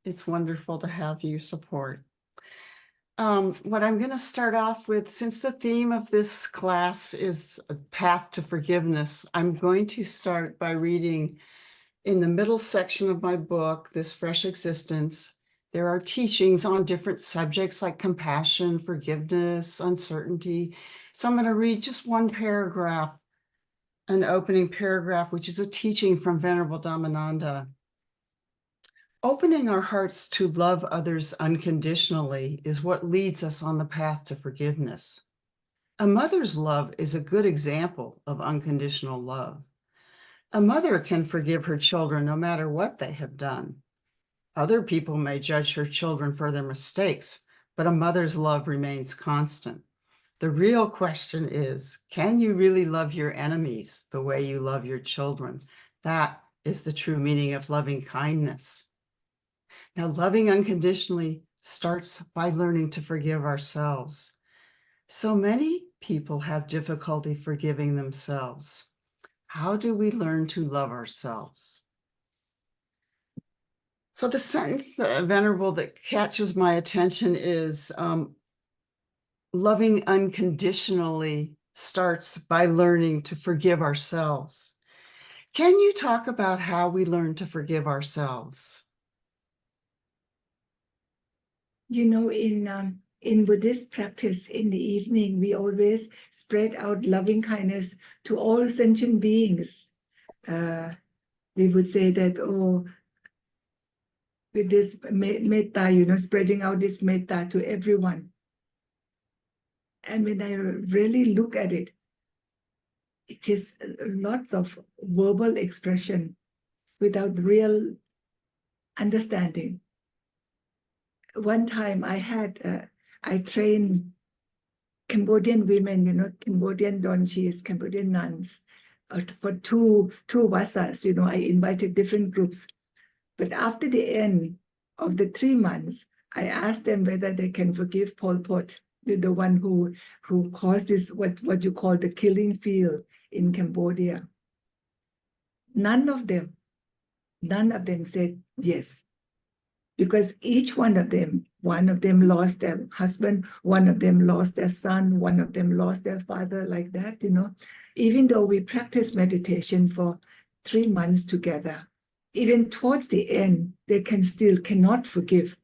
It's wonderful to have you support. What I'm going to start off with, since the theme of this class is a path to forgiveness, I'm going to start by reading in the middle section of my book, This Fresh Existence. There are teachings on different subjects like compassion, forgiveness, uncertainty. So I'm going to read just one paragraph, an opening paragraph, which is a teaching from Venerable Dhammananda. Opening our hearts to love others unconditionally is what leads us on the path to forgiveness. A mother's love is a good example of unconditional love. A mother can forgive her children no matter what they have done. Other people may judge her children for their mistakes, but a mother's love remains constant. The real question is, can you really love your enemies the way you love your children? That is the true meaning of loving kindness. Now, loving unconditionally starts by learning to forgive ourselves. So many people have difficulty forgiving themselves. How do we learn to love ourselves? So the sentence, Venerable, that catches my attention is loving unconditionally starts by learning to forgive ourselves. Can you talk about how we learn to forgive ourselves? You know, in Buddhist practice, in the evening, we always spread out loving kindness to all sentient beings. We would say that, oh, with this metta, you know, spreading out this metta to everyone. And when I really look at it, it is lots of verbal expression without real understanding. One time I trained Cambodian women, you know, Cambodian donchis, Cambodian nuns, for two vasas, you know, I invited different groups. But after the end of the 3 months, I asked them whether they can forgive Pol Pot, the one who caused this, what you call the killing field in Cambodia. None of them said yes. Because each one of them lost their husband, one of them lost their son, one of them lost their father, like that, you know. Even though we practiced meditation for 3 months together, even towards the end, they cannot forgive,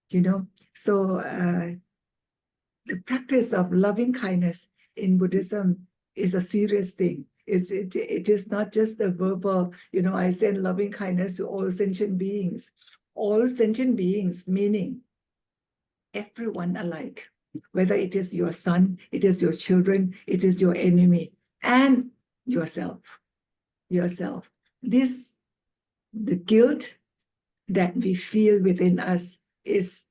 you know. So the practice of loving kindness in Buddhism is a serious thing. It is not just a verbal, you know, I send loving kindness to all sentient beings. All sentient beings, meaning everyone alike, whether it is your son, it is your children, it is your enemy, and yourself. The guilt that we feel within us is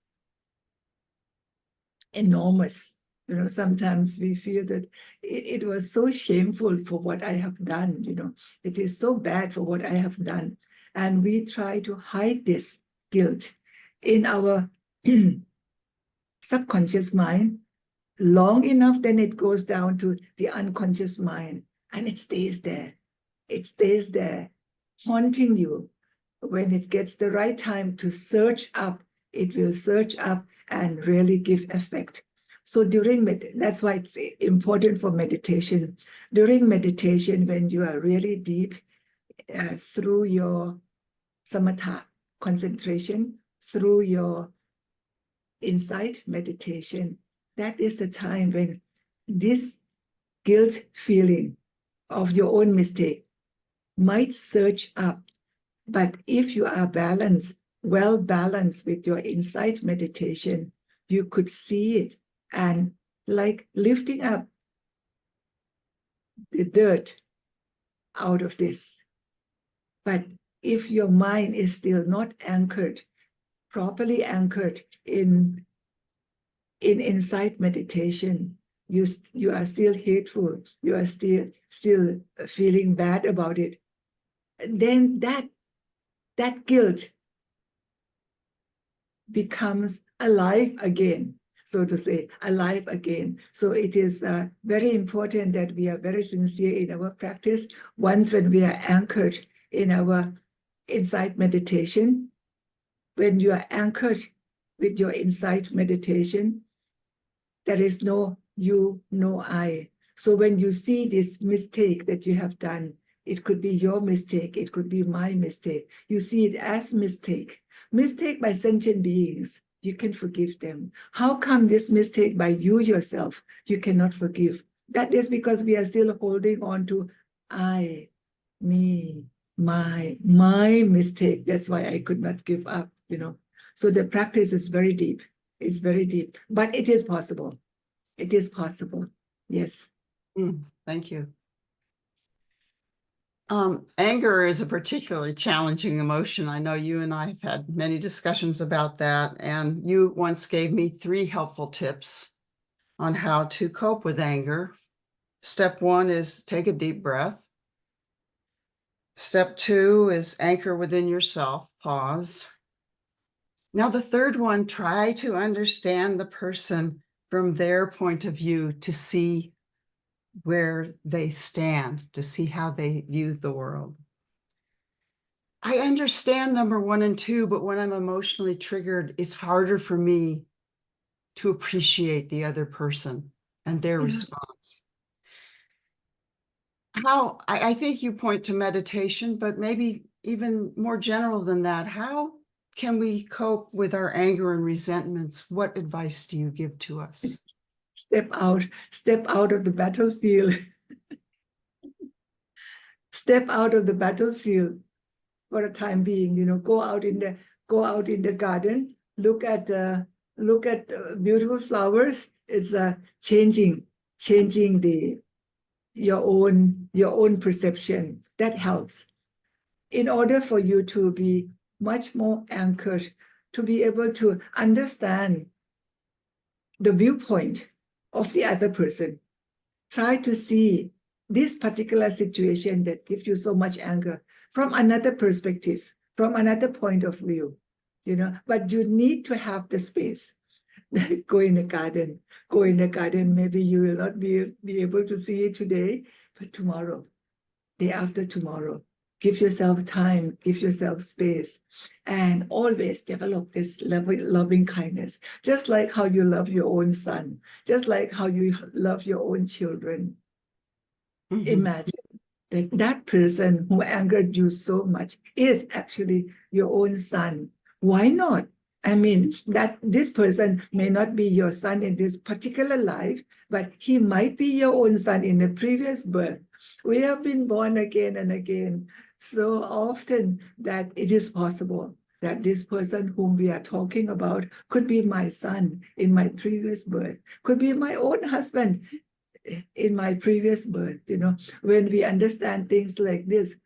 enormous. You know, sometimes we feel that it was so shameful for what I have done, you know, it is so bad for what I have done. And we try to hide this guilt in our subconscious mind long enough, then it goes down to the unconscious mind, and it stays there. It stays there, haunting you. When it gets the right time to search up, it will search up and really give effect. So that's why it's important for meditation. During meditation, when you are really deep through your samatha concentration, through your insight meditation, that is the time when this guilt feeling of your own mistake might surge up. But if you are well balanced with your insight meditation, you could see it and like lifting up the dirt out of this. But if your mind is still not anchored, properly anchored in insight meditation, you are still hateful, you are still feeling bad about it, then that guilt becomes alive again, so to say, alive again. So it is very important that we are very sincere in our practice. Once when we are anchored in our insight meditation, when you are anchored with your insight meditation, there is no you, no I. So when you see this mistake that you have done, it could be your mistake, it could be my mistake. You see it as mistake. Mistake by sentient beings, you can forgive them. How come this mistake by you yourself, you cannot forgive? That is because we are still holding on to I, me, my mistake. That's why I could not give up, So the practice is very deep. It's very deep, but it is possible. It is possible. Yes. Thank you. Anger is a particularly challenging emotion. I know you and I have had many discussions about that, and you once gave me 3 helpful tips on how to cope with anger. Step 1 is take a deep breath. Step 2 is anchor within yourself, pause. Now the third one, try to understand the person from their point of view, to see where they stand, to see how they view the world. I understand number 1 and 2, but when I'm emotionally triggered, it's harder for me to appreciate the other person and their response. I think you point to meditation, but maybe even more general than that, how can we cope with our anger and resentments? What advice do you give to us? Step out of the battlefield. Step out of the battlefield for a time being. Go out in the garden. Look at beautiful flowers. It's changing your own perception. That helps. In order for you to be much more anchored, to be able to understand the viewpoint of the other person, try to see this particular situation that gives you so much anger from another perspective, from another point of view, but you need to have the space. Go in the garden. Maybe you will not be able to see it today, but tomorrow, day after tomorrow, give yourself time, give yourself space, and always develop this loving kindness, just like how you love your own son, just like how you love your own children. Imagine that person who angered you so much is actually your own son. Why not? I mean, that this person may not be your son in this particular life, but he might be your own son in the previous birth. We have been born again and again so often that it is possible that this person whom we are talking about could be my son in my previous birth, could be my own husband in my previous birth. When we understand things like this,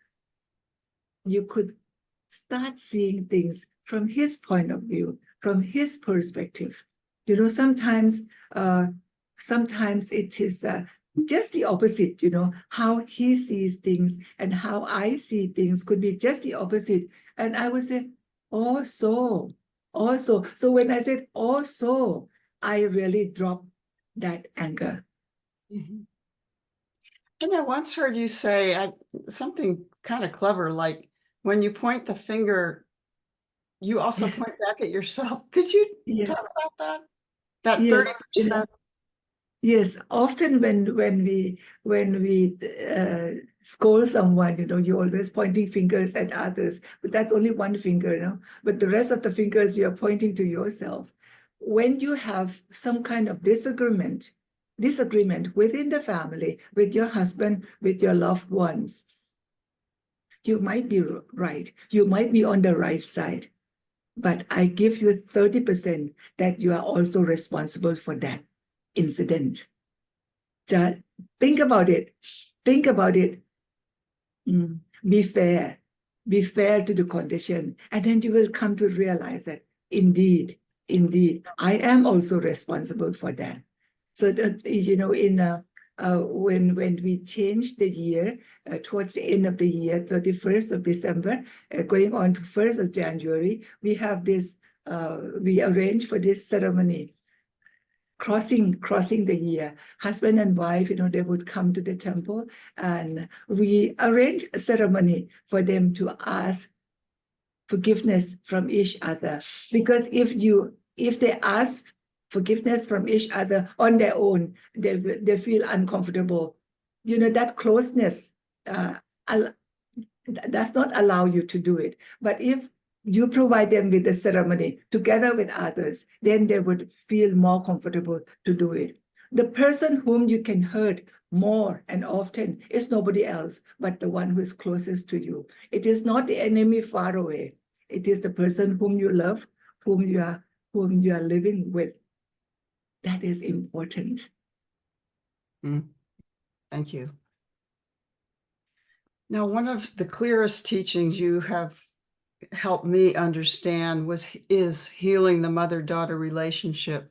you could start seeing things from his point of view, from his perspective. Sometimes it is just the opposite. How he sees things and how I see things could be just the opposite. And I would say, also. So when I said also, I really dropped that anger. And I once heard you say something kind of clever, like when you point the finger, you also point back at yourself. Could you talk about that? That 30%? Yes, often when we scold someone, you're always pointing fingers at others, but that's only one finger, But the rest of the fingers you're pointing to yourself. When you have some kind of disagreement within the family, with your husband, with your loved ones, you might be right. You might be on the right side, but I give you 30% that you are also responsible for that incident. Just think about it. Be fair to the condition, and then you will come to realize that indeed, I am also responsible for that. So that, when we change the year towards the end of the year, 31st of December, going on to 1st of January, we have this. We arrange for this ceremony. Crossing the year, husband and wife, they would come to the temple, and we arrange a ceremony for them to ask forgiveness from each other. Because if they ask forgiveness from each other on their own, they feel uncomfortable. That closeness does not allow you to do it. But if you provide them with the ceremony together with others, then they would feel more comfortable to do it. The person whom you can hurt more and often is nobody else but the one who is closest to you. It is not the enemy far away. It is the person whom you love, whom you are living with. That is important. Thank you. Now, one of the clearest teachings you have helped me understand is healing the mother-daughter relationship.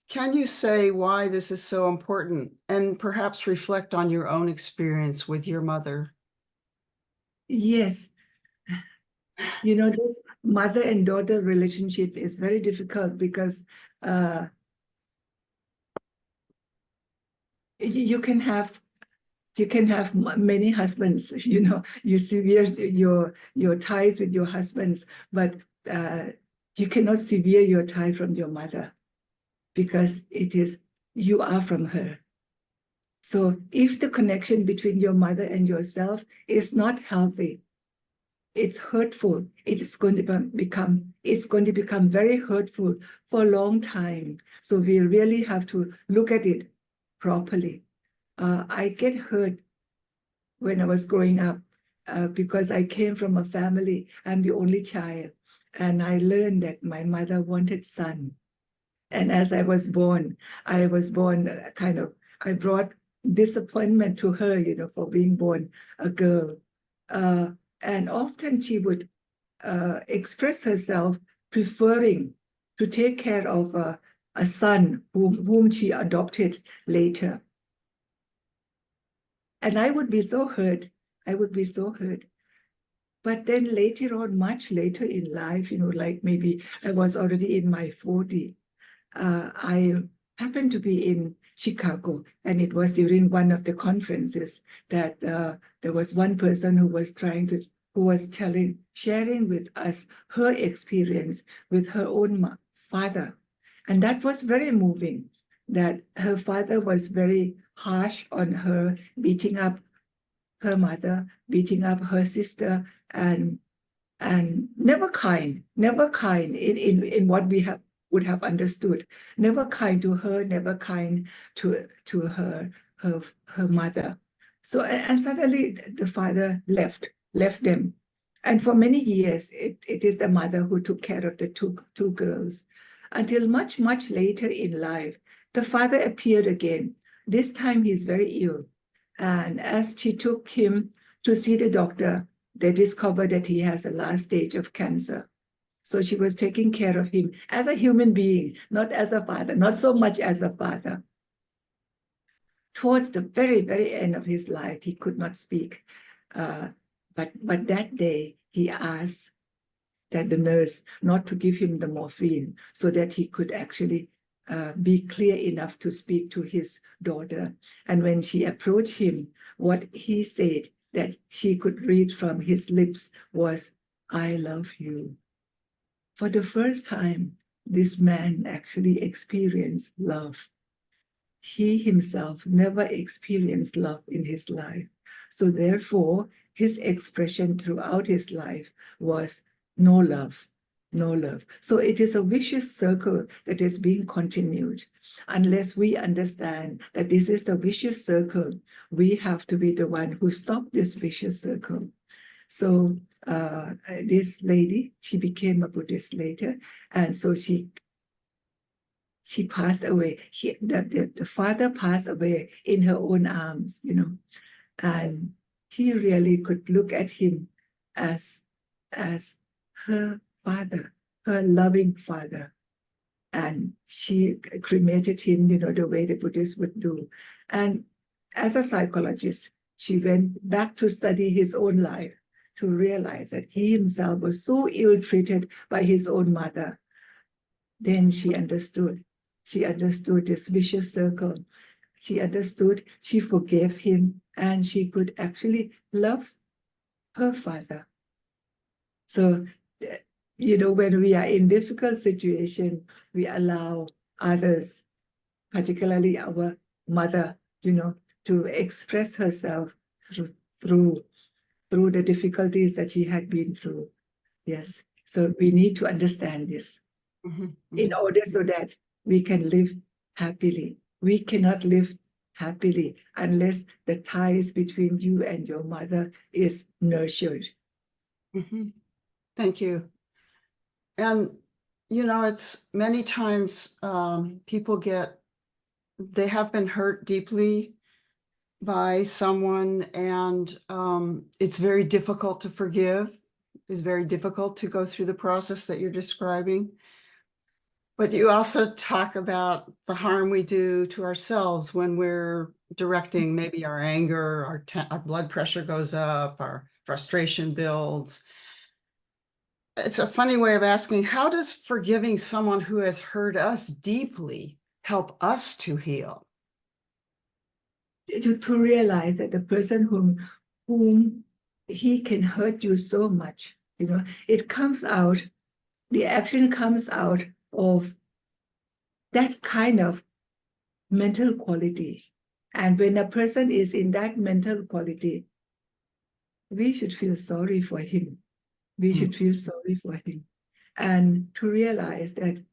Can you say why this is so important and perhaps reflect on your own experience with your mother? Yes. This mother and daughter relationship is very difficult because you can have many husbands. You sever your ties with your husbands, but you cannot sever your tie from your mother, because you are from her. So if the connection between your mother and yourself is not healthy, it's hurtful. It's going to become very hurtful for a long time. So we really have to look at it properly. I get hurt when I was growing up because I came from a family. I'm the only child, and I learned that my mother wanted son. And as I was born I brought disappointment to her, for being born a girl. And often she would express herself preferring to take care of a son whom she adopted later. And I would be so hurt. But then later on, much later in life, like maybe I was already in my 40s, I happened to be in Chicago, and it was during one of the conferences that there was one person who was sharing with us her experience with her own father. And that was very moving, that her father was very harsh on her, beating up her mother, beating up her sister, and never kind in what we would have understood. Never kind to her, never kind to her mother. So, and suddenly the father left them. And for many years, it is the mother who took care of the two girls, until much, much later in life, the father appeared again. This time he's very ill. And as she took him to see the doctor, they discovered that he has a last stage of cancer. So she was taking care of him as a human being, not as a father, not so much as a father. Towards the very, very end of his life, he could not speak. But that day, he asked that the nurse not to give him the morphine so that he could actually be clear enough to speak to his daughter. And when she approached him, what he said that she could read from his lips was, "I love you." For the first time, this man actually experienced love. He himself never experienced love in his life. So therefore, his expression throughout his life was no love, no love. So it is a vicious circle that is being continued. Unless we understand that this is the vicious circle, we have to be the one who stop this vicious circle. So this lady, she became a Buddhist later, and so she passed away. The father passed away in her own arms, and he really could look at him as her father, her loving father. And she cremated him, the way the Buddhists would do. And as a psychologist, she went back to study his own life, to realize that he himself was so ill-treated by his own mother. Then she understood. She understood this vicious circle. She understood, she forgave him, and she could actually love her father. So, when we are in difficult situation, we allow others, particularly our mother, to express herself through the difficulties that she had been through. Yes. So we need to understand this in order so that we can live happily. We cannot live happily unless the ties between you and your mother is nurtured. Thank you. And, it's many times people they have been hurt deeply by someone, and it's very difficult to forgive. It's very difficult to go through the process that you're describing. But you also talk about the harm we do to ourselves when we're directing maybe our anger, our blood pressure goes up, our frustration builds. It's a funny way of asking, how does forgiving someone who has hurt us deeply help us to heal? To realize that the person whom he can hurt you so much, it comes out, the action comes out of that kind of mental quality. And when a person is in that mental quality, we should feel sorry for him. We should feel sorry for him. And to realize that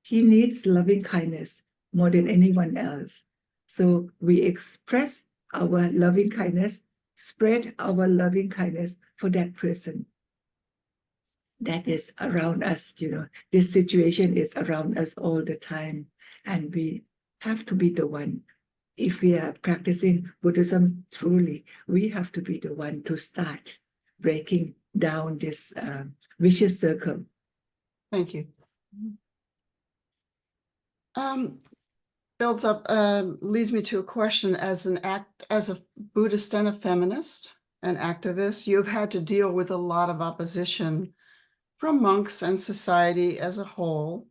he needs loving kindness more than anyone else. So we express our loving kindness, spread our loving kindness for that person that is around us. This situation is around us all the time, and we have to be the one. If we are practicing Buddhism truly, we have to be the one to start breaking down this vicious circle. Thank you. Builds up, leads me to a question. As a Buddhist and a feminist, an activist, you've had to deal with a lot of opposition from monks and society as a whole.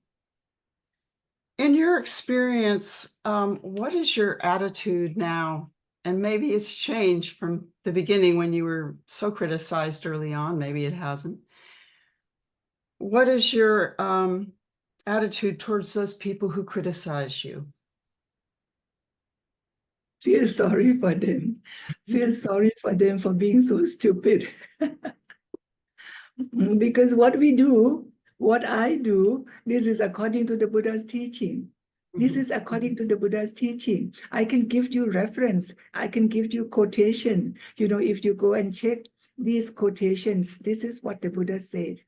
In your experience, what is your attitude now? And maybe it's changed from the beginning when you were so criticized early on. Maybe it hasn't. What is your attitude towards those people who criticize you? Feel sorry for them. Feel sorry for them for being so stupid. Because what I do, this is according to the Buddha's teaching. This is according to the Buddha's teaching. I can give you reference. I can give you quotation. If you go and check these quotations, this is what the Buddha said.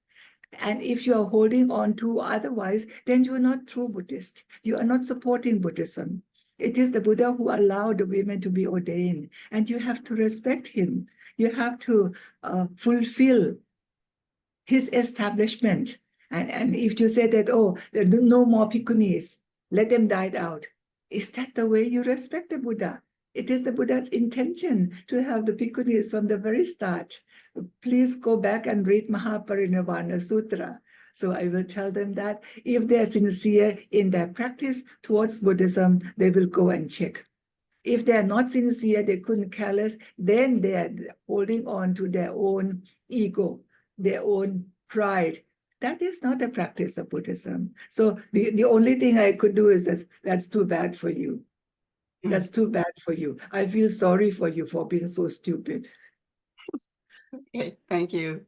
And if you are holding on to otherwise, then you are not true Buddhist. You are not supporting Buddhism. It is the Buddha who allowed the women to be ordained, and you have to respect him. You have to fulfill his establishment. And if you say that, there are no more bhikkhunis, let them die out. Is that the way you respect the Buddha? It is the Buddha's intention to have the bhikkhunis from the very start. Please go back and read Mahaparinirvana Sutra. So I will tell them that if they are sincere in their practice towards Buddhism, they will go and check. If they are not sincere, they couldn't care less, then they are holding on to their own ego, their own pride. That is not a practice of Buddhism. So the only thing I could do is this, that's too bad for you. That's too bad for you. I feel sorry for you for being so stupid. Okay, thank you.